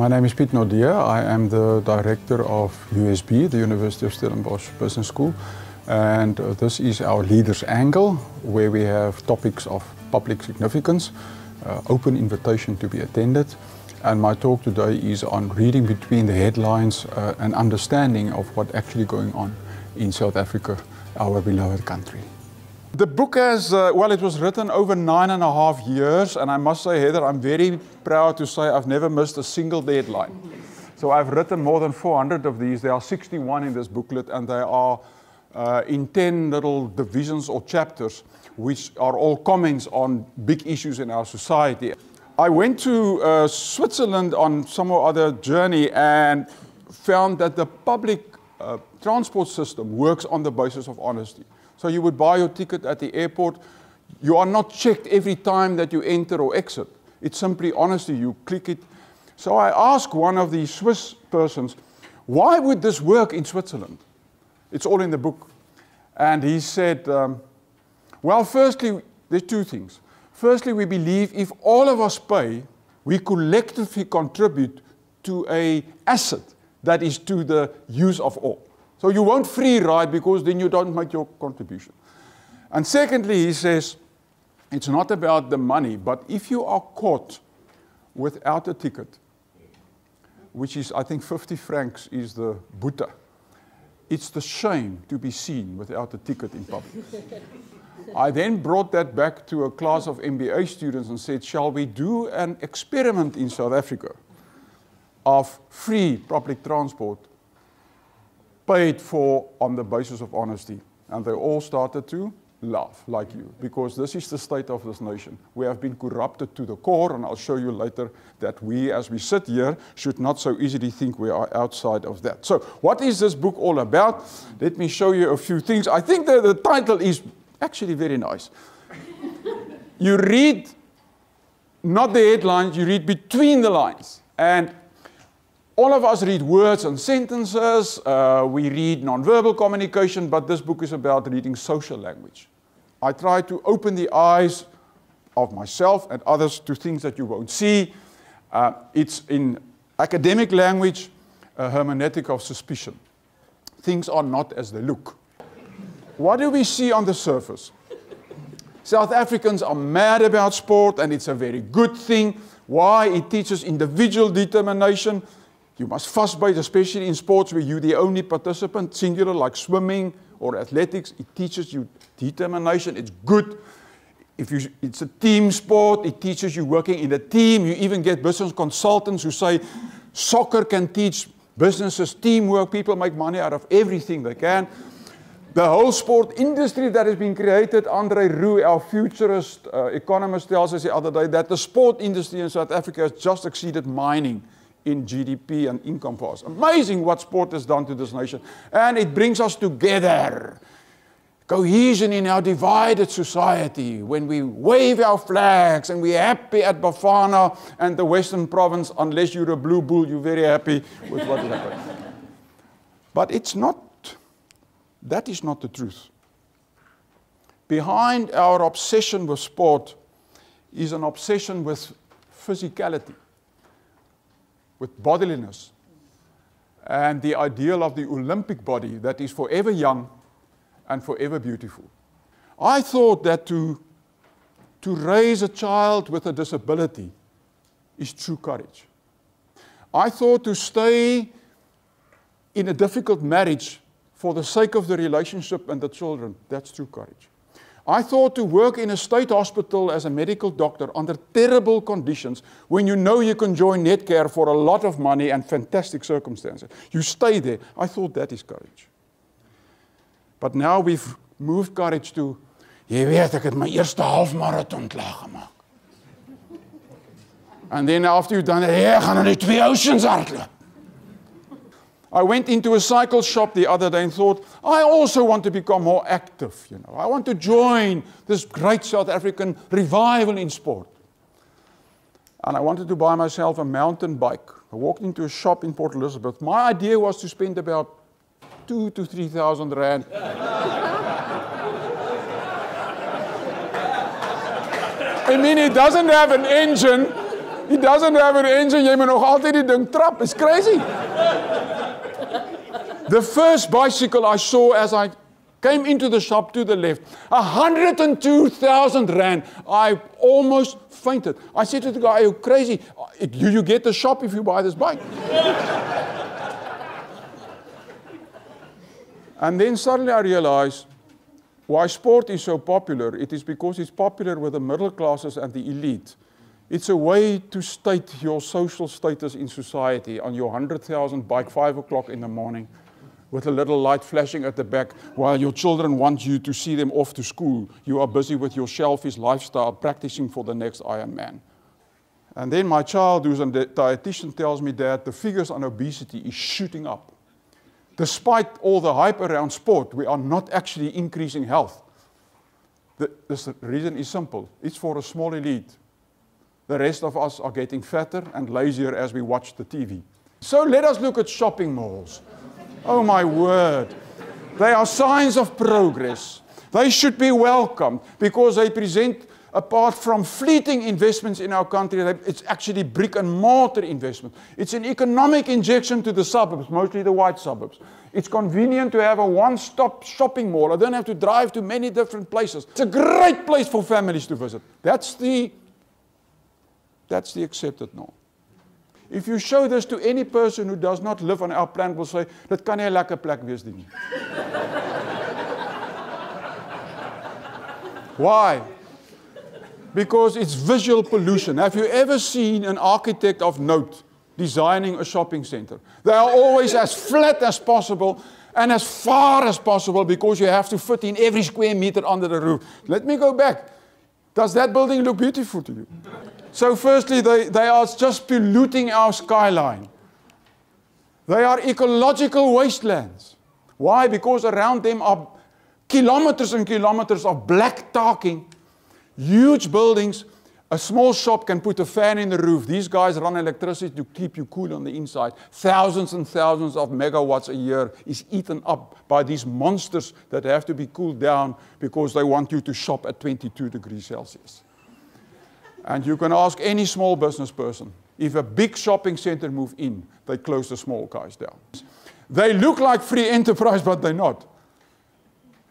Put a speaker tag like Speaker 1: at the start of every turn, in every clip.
Speaker 1: My name is Piet Naudé. I am the director of USB, the University of Stellenbosch Business School. And this is our Leaders Angle, where we have topics of public significance, open invitation to be attended. And my talk today is on reading between the headlines and understanding of what's actually going on in South Africa, our beloved country. The book has, well, it was written over 9.5 years, and I must say, Heather, I'm very proud to say I've never missed a single deadline. So I've written more than 400 of these. There are 61 in this booklet, and they are in 10 little divisions or chapters, which are all comments on big issues in our society. I went to Switzerland on some or other journey and found that the public transport system works on the basis of honesty. So you would buy your ticket at the airport. You are not checked every time that you enter or exit. It's simply honesty. You click it. So I asked one of the Swiss persons, why would this work in Switzerland? It's all in the book. And he said, well, firstly, there's two things. Firstly, we believe if all of us pay, we collectively contribute to an asset that is to the use of all. So you won't free ride because then you don't make your contribution. And secondly, he says, it's not about the money, but if you are caught without a ticket, which is, I think, 50 francs is the boete, it's the shame to be seen without a ticket in public. I then brought that back to a class of MBA students and said, shall we do an experiment in South Africa of free public transport paid for on the basis of honesty? And they all started to laugh like you, because this is the state of this nation. We have been corrupted to the core, and I'll show you later that we, as we sit here, should not so easily think we are outside of that. So what is this book all about? Let me show you a few things. I think the title is actually very nice. You read not the headlines, you read between the lines. And all of us read words and sentences, we read nonverbal communication, but this book is about reading social language. I try to open the eyes of myself and others to things that you won't see. It's in academic language, a hermeneutic of suspicion. Things are not as they look. What do we see on the surface? South Africans are mad about sport, and it's a very good thing. Why? It teaches individual determination. You must fuss bait, especially in sports where you're the only participant, singular, like swimming or athletics. It teaches you determination. It's good. It's a team sport. It teaches you working in a team. You even get business consultants who say soccer can teach businesses teamwork. People make money out of everything they can. The whole sport industry that has been created, Andre Roux, our futurist economist, tells us the other day that the sport industry in South Africa has just exceeded mining in GDP and income for us. Amazing what sport has done to this nation. And it brings us together. Cohesion in our divided society. When we wave our flags and we're happy at Bafana and the Western Province, unless you're a blue bull, you're very happy with what happened. But it's not. That is not the truth. Behind our obsession with sport is an obsession with physicality, with bodiliness, and the ideal of the Olympic body that is forever young and forever beautiful. I thought that to raise a child with a disability is true courage. I thought to stay in a difficult marriage for the sake of the relationship and the children, that's true courage. I thought to work in a state hospital as a medical doctor under terrible conditions when you know you can join Netcare for a lot of money and fantastic circumstances. You stay there. I thought that is courage. But now we've moved courage to, jy weet, ek het my eerste halfmarathon klaar gemaak. And then after you've done it, ek gaan nou 2 oceans hardloop. I went into a cycle shop the other day and thought, I also want to become more active, you know. I want to join this great South African revival in sport. And I wanted to buy myself a mountain bike. I walked into a shop in Port Elizabeth. My idea was to spend about 2,000 to 3,000 rand. I mean, it doesn't have an engine. He doesn't have an engine, jy moet nog altyd die ding trap. It's crazy. The first bicycle I saw as I came into the shop to the left, 102,000 rand. I almost fainted. I said to the guy, are you crazy? Do you get the shop if you buy this bike? And then suddenly I realized why sport is so popular. It is because it's popular with the middle classes and the elite. It's a way to state your social status in society on your 100,000 bike, 5 o'clock in the morning, with a little light flashing at the back, while your children want you to see them off to school. You are busy with your shellfish lifestyle, practicing for the next Ironman. And then my child, who's a dietitian, tells me that the figures on obesity is shooting up. Despite all the hype around sport, we are not actually increasing health. The reason is simple. It's for a small elite. The rest of us are getting fatter and lazier as we watch the TV. So let us look at shopping malls. Oh my word. They are signs of progress. They should be welcomed because they present, apart from fleeting investments in our country, it's actually brick and mortar investment. It's an economic injection to the suburbs, mostly the white suburbs. It's convenient to have a one-stop shopping mall. I don't have to drive to many different places. It's a great place for families to visit. That's the accepted norm. If you show this to any person who does not live on our planet, will say, dat kan nie 'n lekker plek wees nie. Why? Because it's visual pollution. Have you ever seen an architect of note designing a shopping center? They are always as flat as possible and as far as possible because you have to fit in every square meter under the roof. Let me go back. Does that building look beautiful to you? So firstly, they are just polluting our skyline. They are ecological wastelands. Why? Because around them are kilometers and kilometers of black talking, huge buildings. A small shop can put a fan in the roof. These guys run electricity to keep you cool on the inside. Thousands and thousands of megawatts a year is eaten up by these monsters that have to be cooled down because they want you to shop at 22 degrees Celsius. And you can ask any small business person, if a big shopping center moves in, they close the small guys down. They look like free enterprise, but they're not.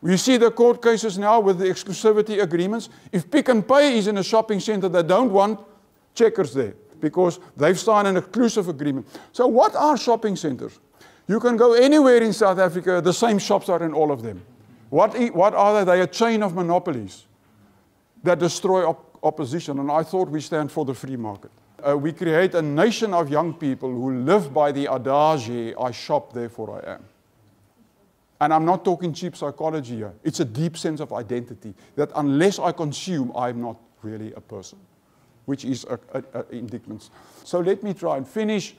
Speaker 1: You see the court cases now with the exclusivity agreements. If Pick n Pay is in a shopping center, they don't want Checkers there because they've signed an exclusive agreement. So what are shopping centers? You can go anywhere in South Africa, the same shops are in all of them. What are they? They're a chain of monopolies that destroy opposition, and I thought we stand for the free market. We create a nation of young people who live by the adage, I shop, therefore I am. And I'm not talking cheap psychology here. It's a deep sense of identity, that unless I consume, I'm not really a person, which is an indictment. So let me try and finish.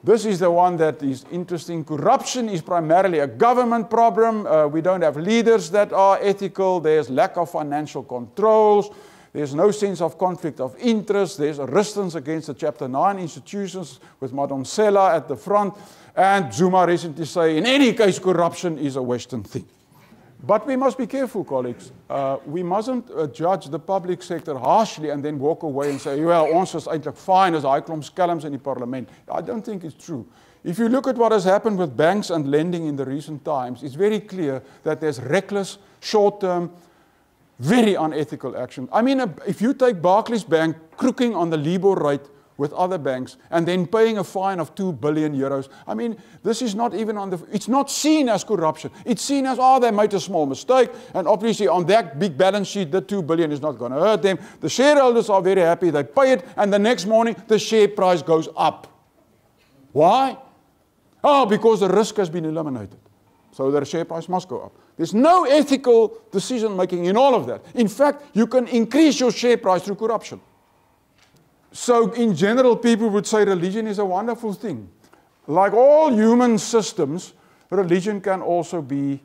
Speaker 1: This is the one that is interesting. Corruption is primarily a government problem. We don't have leaders that are ethical. There's lack of financial controls. There's no sense of conflict of interest. There's a resistance against the Chapter 9 institutions with Mandela at the front. And Zuma recently say, in any case, corruption is a Western thing. But we must be careful, colleagues. We mustn't judge the public sector harshly and then walk away and say, well, ons is eintlik fine as hy klomp skelms in die parlement. I don't think it's true. If you look at what has happened with banks and lending in the recent times, it's very clear that there's reckless, short-term, very unethical action. I mean, if you take Barclays Bank crooking on the LIBOR rate with other banks and then paying a fine of 2 billion euros, I mean, this is not even on the, it's not seen as corruption. It's seen as, oh, they made a small mistake, and obviously on that big balance sheet, the 2 billion is not going to hurt them. The shareholders are very happy, they pay it, and the next morning, the share price goes up. Why? Oh, because the risk has been eliminated. So the share price must go up. There's no ethical decision-making in all of that. In fact, you can increase your share price through corruption. So in general, people would say religion is a wonderful thing. Like all human systems, religion can also be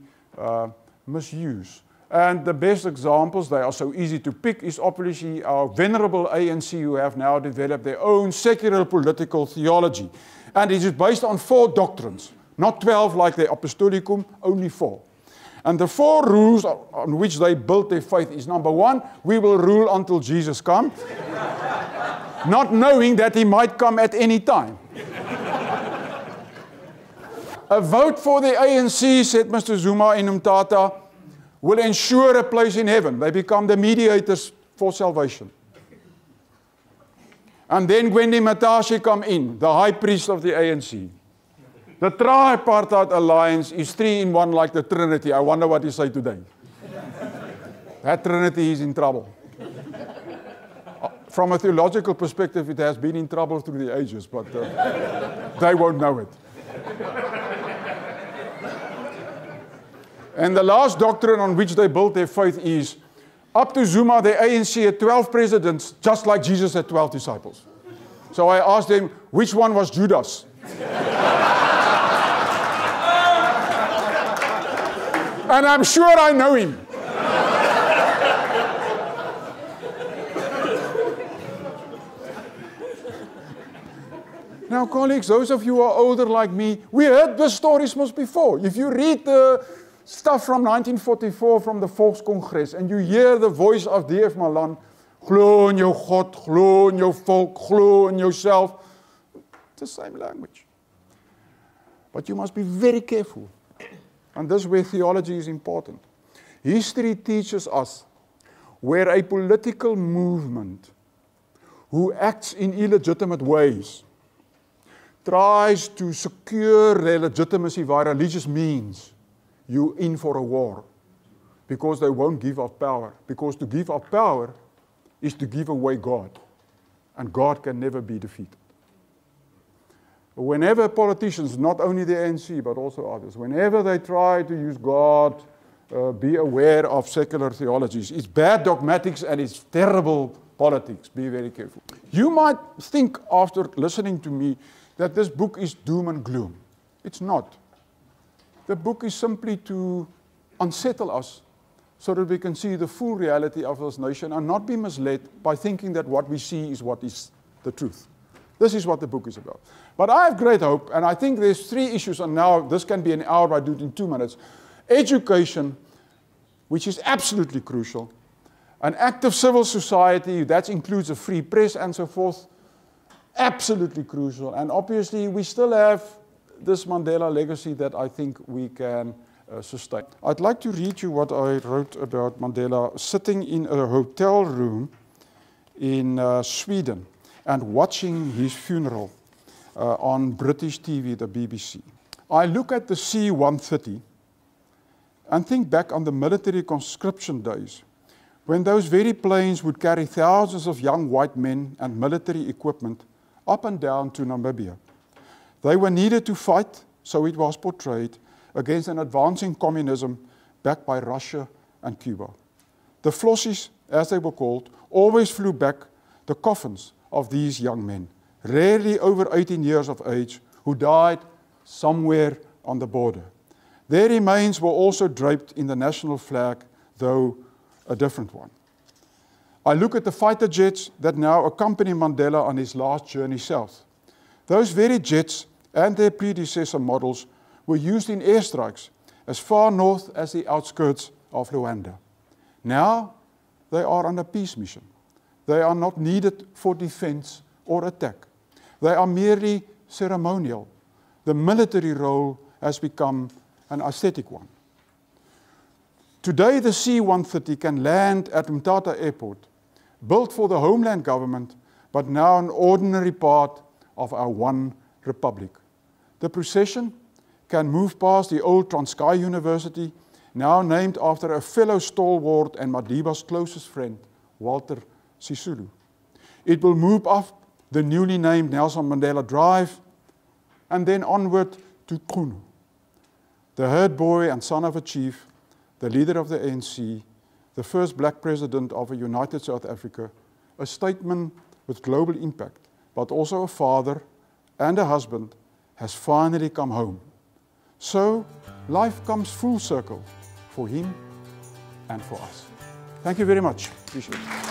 Speaker 1: misused. And the best examples, they are so easy to pick, is obviously our venerable ANC, who have now developed their own secular political theology. And it is based on 4 doctrines, not 12 like the Apostolicum, only 4. And the 4 rules on which they built their faith is, number 1, we will rule until Jesus comes. not knowing that he might come at any time. A vote for the ANC, said Mr. Zuma in Umtata, will ensure a place in heaven. They become the mediators for salvation. And then Gwendi Matashi come in, the high priest of the ANC. The tripartite alliance is 3 in 1 like the Trinity. I wonder what he say today. That Trinity is in trouble. From a theological perspective, it has been in trouble through the ages, but they won't know it. And the last doctrine on which they built their faith is, up to Zuma, the ANC had 12 presidents, just like Jesus had 12 disciples. So I asked them, which one was Judas? And I'm sure I know him. Now, colleagues, those of you who are older like me, we heard the stories most before. If you read the stuff from 1944 from the Volkscongress and you hear the voice of D.F. Malan, glo in jou God, glo in jou volk, glo in yourself, it's the same language. But you must be very careful. And this is where theology is important. History teaches us where a political movement who acts in illegitimate ways tries to secure their legitimacy via religious means, you're in for a war. Because they won't give up power. Because to give up power is to give away God. And God can never be defeated. Whenever politicians, not only the ANC, but also others, whenever they try to use God, be aware of secular theologies. It's bad dogmatics and it's terrible politics. Be very careful. You might think, after listening to me, that this book is doom and gloom. It's not. The book is simply to unsettle us so that we can see the full reality of this nation and not be misled by thinking that what we see is what is the truth. This is what the book is about. But I have great hope, and I think there's 3 issues, and now this can be an hour, but I do it in 2 minutes. Education, which is absolutely crucial. An active civil society, that includes a free press and so forth, absolutely crucial. And obviously, we still have this Mandela legacy that I think we can sustain. I'd like to read you what I wrote about Mandela sitting in a hotel room in Sweden and watching his funeral on British TV, the BBC. I look at the C-130 and think back on the military conscription days when those very planes would carry thousands of young white men and military equipment up and down to Namibia. They were needed to fight, so it was portrayed, against an advancing communism backed by Russia and Cuba. The flossies, as they were called, always flew back the coffins of these young men, rarely over 18 years of age, who died somewhere on the border. Their remains were also draped in the national flag, though a different one. I look at the fighter jets that now accompany Mandela on his last journey south. Those very jets and their predecessor models were used in airstrikes as far north as the outskirts of Rwanda. Now they are on a peace mission. They are not needed for defense or attack. They are merely ceremonial. The military role has become an aesthetic one. Today the C-130 can land at Umtata Airport, built for the homeland government, but now an ordinary part of our one republic. The procession can move past the old Transkei University, now named after a fellow stalwart and Madiba's closest friend, Walter Sisulu. It will move up the newly named Nelson Mandela Drive and then onward to Qunu. The herd boy and son of a chief, the leader of the ANC, the first black president of a united South Africa, a statesman with global impact, but also a father and a husband, has finally come home. So life comes full circle for him and for us. Thank you very much. Appreciate it.